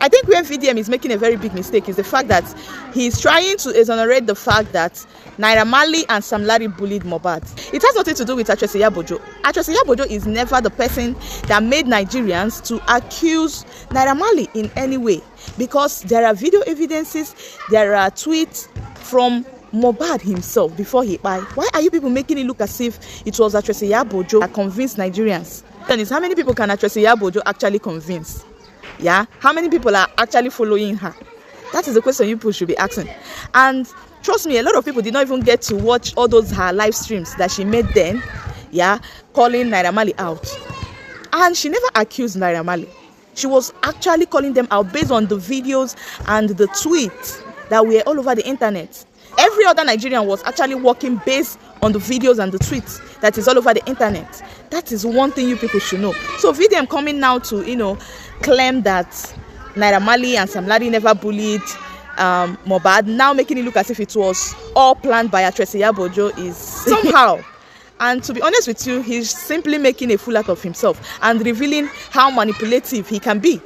I think where VDM is making a very big mistake is the fact that he's trying to exonerate the fact that Naira Marley and Sam Larry bullied Mohbad. It has nothing to do with Actress Iyabojo. Actress Iyabojo is never the person that made Nigerians to accuse Naira Marley in any way, because there are video evidences, there are tweets from Mohbad himself before he died. Why are you people making it look as if it was Actress Iyabojo that convinced Nigerians? And how many people can Actress Iyabojo actually convince? Yeah, how many people are actually following her? That is the question you people should be asking. And trust me, a lot of people did not even get to watch all those her live streams that she made then, yeah, calling Naira Marley out. And she never accused Naira Marley. She was actually calling them out based on the videos and the tweets that were all over the internet. Every other Nigerian was actually working based on the videos and the tweets that is all over the internet. That is one thing you people should know. So VDM coming now to, claim that Naira Marley and Sam Larry never bullied Mohbad, now making it look as if it was all planned by Actress Iyabojo is somehow. And to be honest with you, he's simply making a fool out of himself and revealing how manipulative he can be.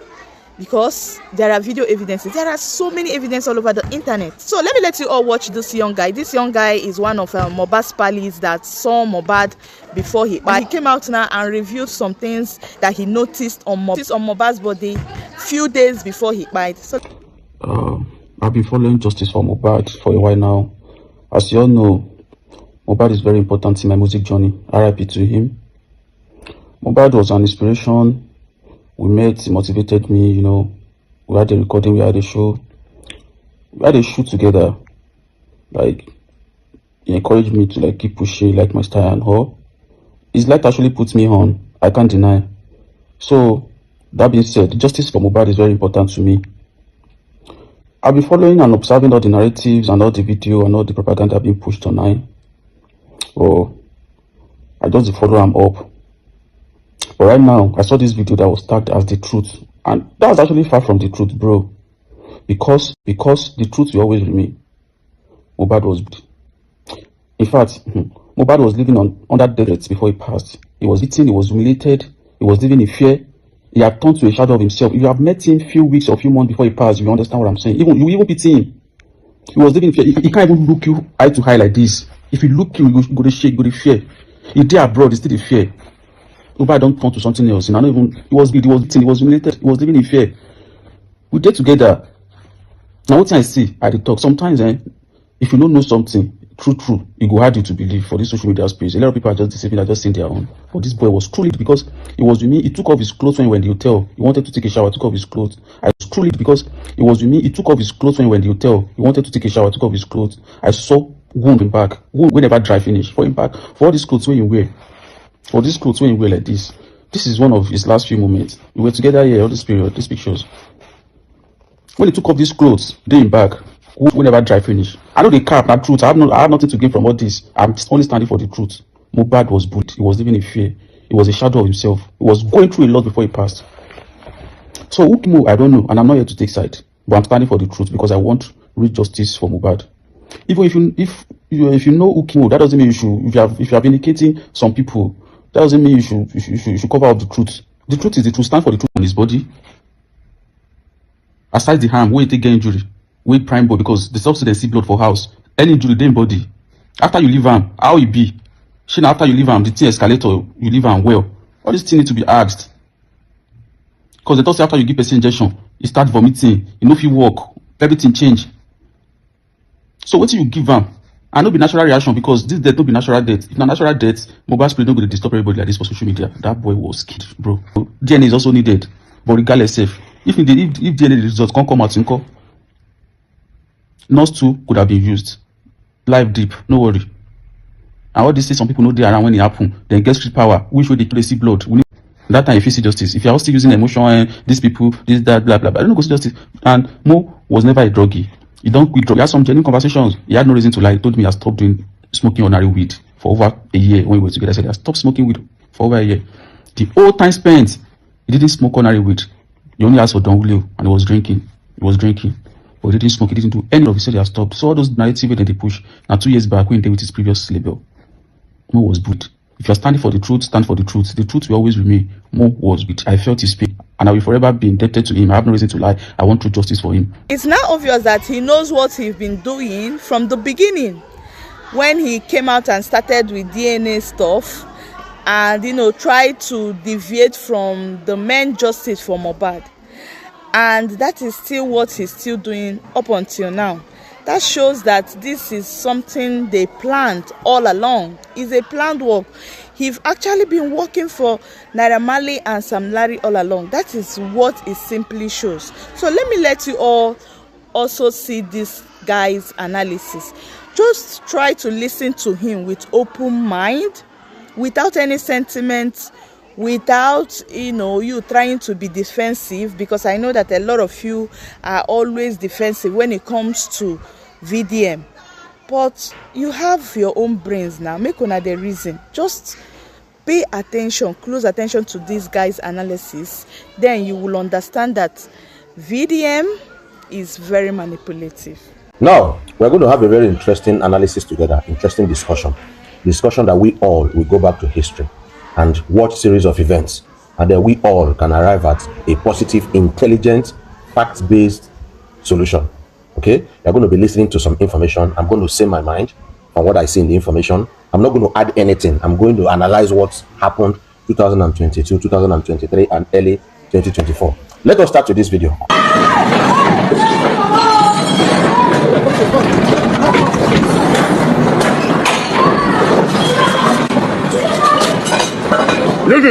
Because there are video evidences. There are so many evidence all over the internet. So let me let you all watch this young guy. This young guy is one of Mohbad's pals that saw Mohbad before he died. He came out now and revealed some things that he noticed on Mohbad's body few days before he died. So I've been following justice for Mohbad for a while now. As you all know, Mohbad is very important in my music journey. RIP to him. Mohbad was an inspiration. We met, he motivated me, we had a recording, we had a show. We had a shoot together. Like, he encouraged me to keep pushing, like my style and all. His light actually puts me on, I can't deny. So, that being said, justice for Mohbad is very important to me. I've been following and observing all the narratives and all the video and all the propaganda being pushed online. So, I just follow them up. But right now, I saw this video that was tagged as the truth. And that was actually far from the truth, bro. Because the truth will always remain. Mohbad was... In fact, Mohbad was living under death threats before he passed. He was beaten, he was humiliated, he was living in fear. He had turned to a shadow of himself. If you have met him few weeks or few months before he passed, you understand what I'm saying. You even pity him. He was living in fear. He can't even look you eye to eye like this. If he look you, you go to shake, go to fear. He there abroad, he still in fear. Mohbad don't turn to something else. He was humiliated, he was living in fear. We did together. Now what I see at the talk, sometimes if you don't know something, true, it go hard you to believe for this social media space. A lot of people are just deceiving, are just saying their own. But this boy was truly, because it was with me, he took off his clothes when he went to the hotel. He wanted to take a shower, took off his clothes. I was truly, because it was with me, he took off his clothes when he went to the hotel. He wanted to take a shower, took off his clothes. I saw wound him back. Wound we never dry finish for him back. For all these clothes when you wear. For these clothes when you wear like this. This is one of his last few moments. We were together here all this period, these pictures. When he took off these clothes, they in back. We never dry finish. I know the cap, not truth. I have nothing to gain from all this. I'm only standing for the truth. Mohbad was bullied. He was living in fear. He was a shadow of himself. He was going through a lot before he passed. So who came, I don't know, and I'm not here to take side. But I'm standing for the truth because I want real justice for Mohbad. Even if you know Ukimo, that doesn't mean you should. If you are vindicating some people, that doesn't mean you should cover up the truth. The truth is the truth. Stand for the truth on his body. Aside the harm, where you take get injury, where prime body, because the substance see blood for house. Any injury, then body. After you leave him, how it be? After you leave him, the thing escalator, you leave him well. All these things need to be asked. Because they don't say after you give person injection, you start vomiting, you know if you walk, everything change. So what do you give him? And no be natural reaction, because this death no be natural death. If not natural death, mobile spirit don't go to disturb everybody like this for social media. That boy was killed, bro. DNA is also needed, but regardless, if DNA results can't come out, nurse too could have been used. Live deep, no worry. And all this things some people know they around when it happen. Then get street power, which way they see blood. We need that time if you see justice. If you're still using emotion, these people, this, that, blah, blah, blah. I don't go see justice. And Mo was never a druggie. He don't quit drug. He had some genuine conversations. He had no reason to lie. He told me he had stopped doing smoking ordinary weed for over a year when we were together. I said, I stopped smoking weed for over a year. The whole time spent, he didn't smoke ordinary weed. He only asked for Don Julio and he was drinking. But he didn't smoke, he didn't do any of it. He said he had stopped. So all those narratives that they push. Now 2 years back, when he did with his previous label, Mo was good. If you're standing for the truth, stand for the truth. The truth will always remain. Mo was good. I felt his pain. and I will forever be indebted to him. I have no reason to lie. I want true justice for him. It's now obvious that he knows what he's been doing from the beginning, when he came out and started with DNA stuff and, you know, tried to deviate from the main justice for Mohbad. And that is still what he's still doing up until now. That shows that this is something they planned all along. It's a planned work. He's actually been working for Naira Marley and Sam Larry all along. That is what it simply shows. So let me let you all also see this guy's analysis. Just try to listen to him with open mind, without any sentiments, without, you know, you trying to be defensive, because I know that a lot of you are always defensive when it comes to VDM. But you have your own brains now. Make una the reason. Just pay attention, close attention to this guy's analysis. Then you will understand that VDM is very manipulative. Now, we're going to have a very interesting analysis together, interesting discussion that we all will go back to history and watch series of events, and then we all can arrive at a positive, intelligent, fact-based solution. Okay, you're going to be listening to some information. I'm going to say my mind on what I see in the information. I'm not going to add anything. I'm going to analyze what's happened 2022, 2023, and early 2024. Let us start with this video. Look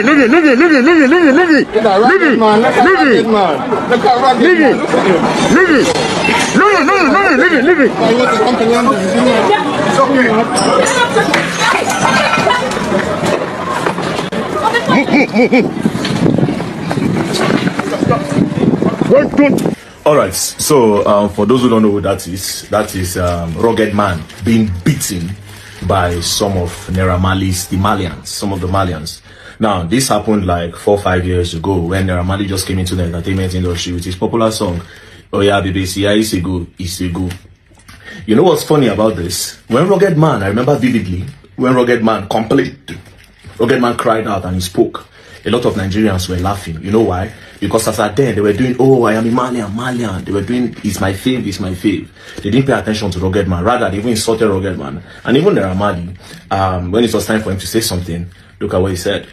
it. All right, so for those who don't know who that is Rugged Man being beaten by some of Naira Marley's, some of the Malians. Now, this happened like 4 or 5 years ago when Naira Marley just came into the entertainment industry with his popular song, Oh Yeah Baby, see ya, it's a go. You know what's funny about this? When Rugged Man, I remember vividly, when Rugged Man complained, Rugged Man cried out and he spoke. A lot of Nigerians were laughing. You know why? Because as at then, they were doing, oh, I am a Malian. They were doing, it's my fave. They didn't pay attention to Rugged Man. Rather, they even insulted Rugged Man. And even Naira Marley, when it was time for him to say something, look at what he said.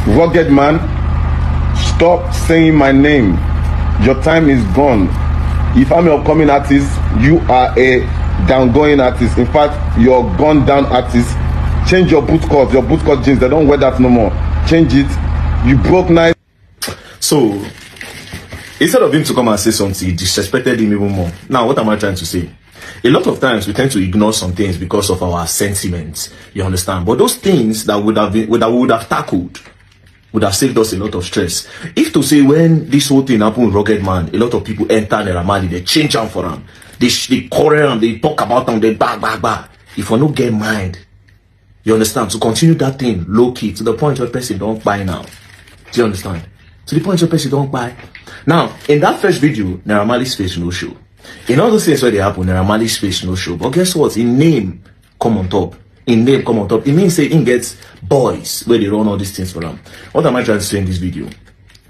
Rugged Man, stop saying my name. Your time is gone. If I'm an upcoming artist, you are a downgoing artist. In fact, you're gone down artist. Change your boot cut jeans. They don't wear that no more. Change it. You broke night. So, instead of him to come and say something, he disrespected him even more. Now, what am I trying to say? A lot of times we tend to ignore some things because of our sentiments. You understand? But those things that we would have tackled would have saved us a lot of stress. If to say when this whole thing happened with Rugged Man, a lot of people enter Naira Marley, they change them for him. They quarrel and they talk about them, they bah. If we don't get mind, you understand? To continue that thing low key to the point where person don't buy now. Do you understand? To the point where person don't buy. Now, in that first video, Naira Marley's face no show. In all those things where they happen, Naira Marley's face no show. But guess what? In name come on top. It means say he gets boys where they run all these things for them. What am I trying to say in this video?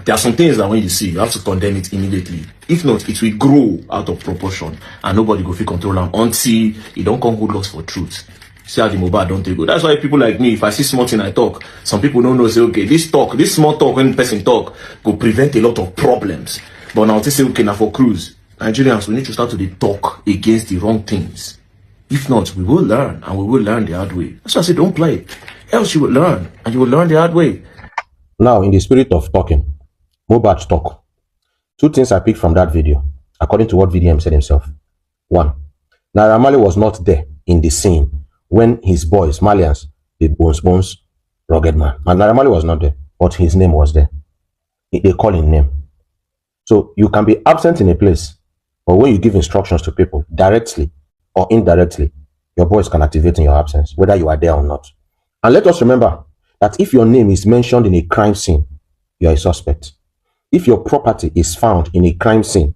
There are some things that when you see, you have to condemn it immediately. If not, it will grow out of proportion and nobody go feel control them until you don't come hold us for truth. See how the Mohbad don't take go. That's why people like me, if I see small thing I talk, some people don't know, say, okay, this small talk when person talk, go prevent a lot of problems. But now they say, okay, now for cruise, Nigerians, we need to start to talk against the wrong things. If not, we will learn, and we will learn the hard way. That's why I say, don't play. Else you will learn, and you will learn the hard way. Now, in the spirit of talking, Mohbad talk. 2 things I picked from that video, according to what VDM said himself. 1, Naira Marley was not there in the scene when his boys, Malians, did Bones, Rugged Man. And Naira Marley was not there, but his name was there. They call him name. So you can be absent in a place, but when you give instructions to people, directly or indirectly, your boys can activate in your absence, whether you are there or not. And let us remember that if your name is mentioned in a crime scene, you are a suspect. If your property is found in a crime scene,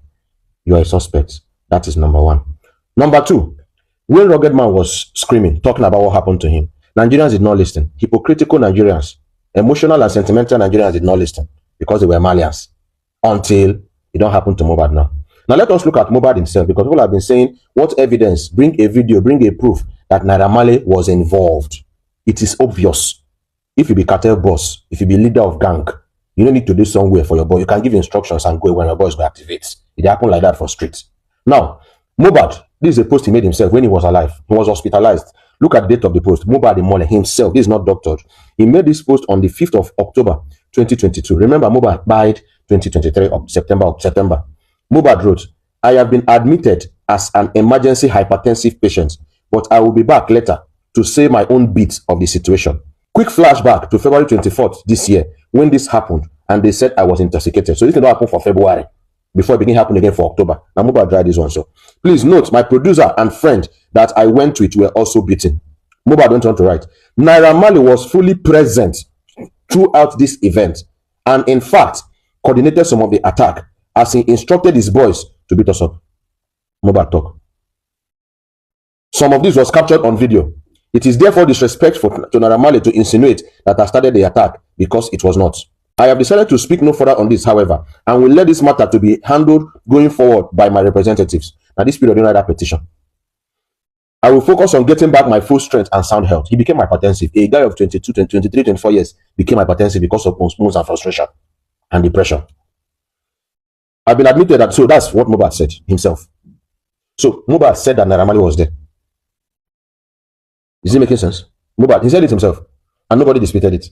you are a suspect. That is number 1. Number 2, when Rugged Man was screaming, talking about what happened to him, Nigerians did not listen. Hypocritical Nigerians, emotional and sentimental Nigerians did not listen because they were Malians. until it don't happen to Mohbad now. Now let us look at Mohbad himself, because people have been saying, what evidence? Bring a video, bring a proof that Naira Marley was involved. It is obvious. If you be cartel boss, if you be leader of gang, you don't need to do somewhere for your boy. You can give instructions and go when your boys go activate. It happened like that for streets. Now, Mohbad, this is a post he made himself when he was alive. He was hospitalized. Look at the date of the post. Mohbad Imole himself, this is not doctored. He made this post on the 5th of October, 2022. Remember, Mohbad died 2023 of September. Mohbad wrote, I have been admitted as an emergency hypertensive patient, but I will be back later to say my own bit of the situation. Quick flashback to February 24th this year when this happened and they said I was intoxicated. So this did not happen for February before it began happening again for October. Now Mohbad tried this one. So please note, my producer and friend that I went with were also beaten. Mohbad went on to write, Naira Marley was fully present throughout this event and in fact coordinated some of the attack as he instructed his boys to beat us up. Mohbad talk. Some of this was captured on video. It is therefore disrespectful to Naira Marley to insinuate that I started the attack, because it was not. I have decided to speak no further on this, however, and will let this matter to be handled going forward by my representatives. Now, this period, that petition. I will focus on getting back my full strength and sound health. He became hypertensive. A guy of 22, 23, 24 years became hypertensive because of postpones and frustration and depression. I've been admitted that, so that's what Mohbad said himself. So Mohbad said that Naira Marley was there. Is it making sense? Mohbad, he said it himself, and nobody disputed it.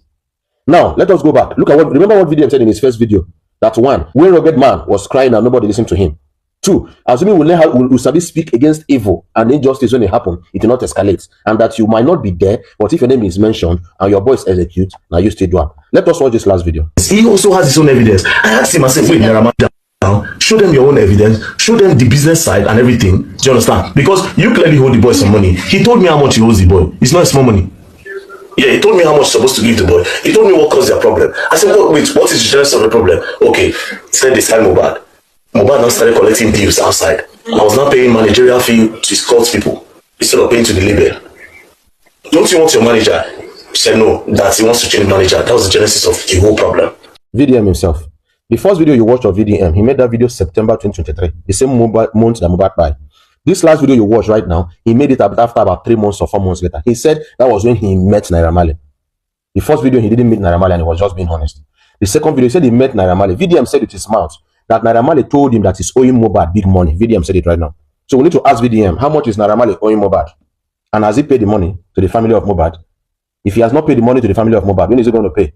Now, let us go back. Look at what, remember what VDM said in his first video? That one, when rugged man was crying and nobody listened to him. Two, assuming we learn how we speak against evil and injustice when it happens, it will not escalate. And that you might not be there, but if your name is mentioned and your boys execute, now you still do it. Let us watch this last video. He also has his own evidence. I asked him, I said, wait, Naira Marley, show them your own evidence, show them the business side and everything. Do you understand? Because you clearly hold the boy some money. He told me how much he owes the boy. It's not small money. Yeah, he told me how much he's supposed to give the boy. He told me what caused their problem. I said, wait, what is the genesis of the problem? Okay, said this time Mohbad now started collecting bills outside. I was not paying managerial fee to escort people instead of paying to the label. Don't you want your manager? He said no, that he wants to change manager. That was the genesis of the whole problem. VDM himself. The first video you watched of VDM, he made that video September 2023, the same month that Mohbad died. This last video you watch right now, he made it after about 3 months or 4 months later. He said that was when he met Naira Marley. The first video, he didn't meet Naira Marley and he was just being honest. The second video, he said he met Naira Marley. VDM said with his mouth that Naira Marley told him that he's owing Mohbad big money. VDM said it right now. So we need to ask VDM, how much is Naira Marley owing Mohbad? And has he paid the money to the family of Mohbad? If he has not paid the money to the family of Mohbad, when is he going to pay?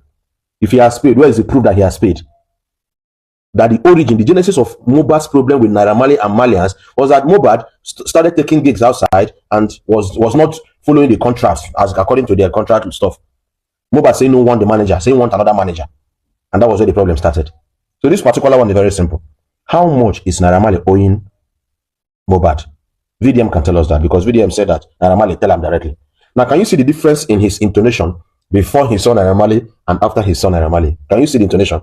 If he has paid, where is the proof that he has paid? That the origin, the genesis of Mohbad's problem with Naira Marley and Malians was that Mohbad started taking gigs outside and was not following the contracts as according to their contract and stuff. Mohbad saying no want the manager, saying want another manager. And that was where the problem started. So this particular one is very simple. How much is Naira Marley owing Mohbad? VDM can tell us that, because VDM said that Naira Marley tell him directly. Now, can you see the difference in his intonation before he saw Naira Marley and after he saw Naira Marley? Can you see the intonation?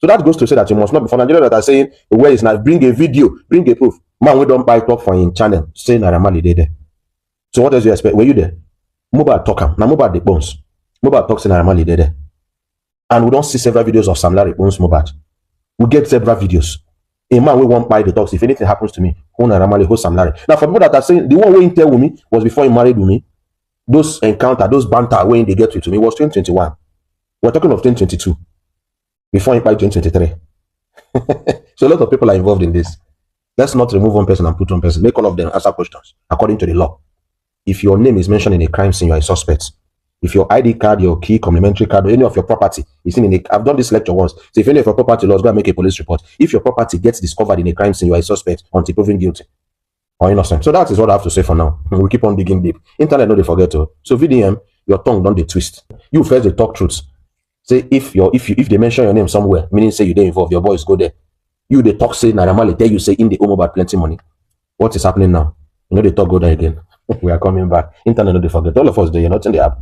So that goes to say that you must not be for Nigeria that are saying where is now, bring a video, bring a proof. Man, we don't buy talk for in channel, say Naira Marley there. So what else you expect? Were you there? Mohbad talk him. Now Mohbad the bones. Mohbad talks in Naira Marley there. And we don't see several videos of Sam Larry bones Mohbad. We get several videos. A man we won't buy the talks. If anything happens to me, who Naira Marley, who Sam Larry. Now for people that are saying the one way he tell with me was before he married with me. Those encounter, those banter when they get with me was 2021. We're talking of 2022. Before in 2023. So a lot of people are involved in this. Let's not remove one person and put one person. Make all of them answer questions according to the law. If your name is mentioned in a crime scene, you are a suspect. If your ID card, your key, complimentary card, or any of your property is in a, I've done this lecture once. So if any of your property laws, go and make a police report. If your property gets discovered in a crime scene, you are a suspect until proven guilty or innocent. So that is what I have to say for now. We keep on digging deep. Internet, no, they forget to. So VDM, your tongue don't they twist. You first they talk truths. Say if they mention your name somewhere, meaning say you didn't involve, your boys go there. You they talk say Naira Marley tell you say in the Mohbad plenty money. What is happening now? You know they talk go there again. We are coming back. Internet, no, they forget. All of us there, you're not in the app.